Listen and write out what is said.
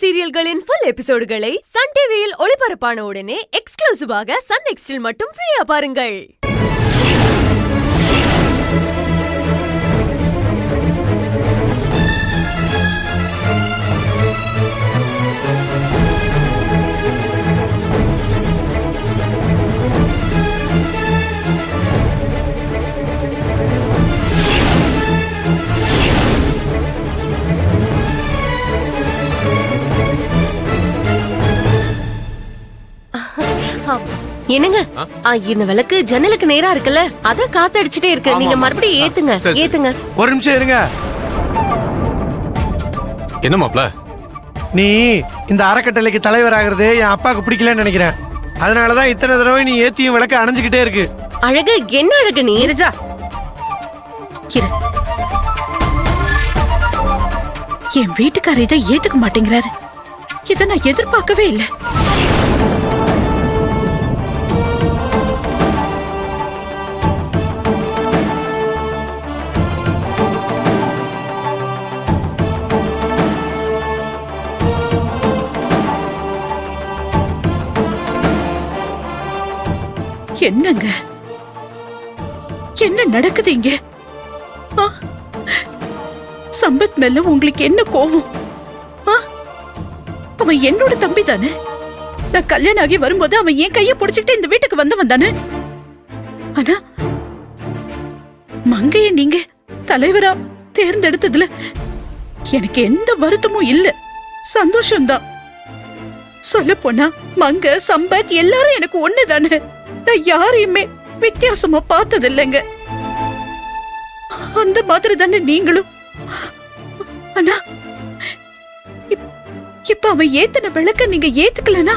சீரியல்களின் full எபிசோடுகளை Sun டிவியில் ஒளிபரப்பான உடனே எக்ஸ்க்ளூசிவாக சன் நெக்ஸ்டில் மட்டும் ஃப்ரீயா பாருங்கள். என்னங்க இந்த விளக்கு ஜன்னலுக்கு நேரா இருக்குல்ல, அத காத்தடிச்சிட்டே இருக்கு. நீங்க மறுபடியும் ஏத்துங்க ஏத்துங்க. ஒரு நிமிஷம் இருங்க. என்ன மாப்ள, நீ இந்த அறக்கட்டளைக்கு தலைவர் ஆகிறது என் அப்பாவுக்கு பிடிக்கலன்னு நினைக்கிறேன். அதனாலதான் இத்தனை தடவை நீ ஏத்தியும் விளக்கு அணைஞ்சுக்கிட்டே இருக்கு. அழகு என்ன அழகு நீ இருஜா இரு. என் வீட்டுக்காரர் இதை ஏத்துக்க மாட்டேங்கிறாரு. இதை நான் எதிர்பார்க்கவே இல்லை. என்னங்க, என்ன நடக்குது இங்க? சம்பத் மேல உங்களுக்கு என்ன கோவம்? அவன் என்னோட தம்பி தானே. நான் கல்யாணம் ஆகி வரும்போது அவன் என் கையை பிடிச்சிட்டு இந்த வீட்டுக்கு வந்தவன் தானே. ஆனா மங்கைய நீங்க தலைவரா தேர்ந்தெடுத்ததுல எனக்கு எந்த வருத்தமும் இல்ல, சந்தோஷம்தான். சொல்ல போனா மங்க சம்பத் எல்லாரும் எனக்கு ஒண்ணுதானே. நான் யாரையுமே வித்தியாசமா பார்த்தது இல்லைங்க. அந்த மாதிரி தானே நீங்களும். ஆனா இப்ப அவன் ஏத்தன விளக்க நீங்க ஏத்துக்கலனா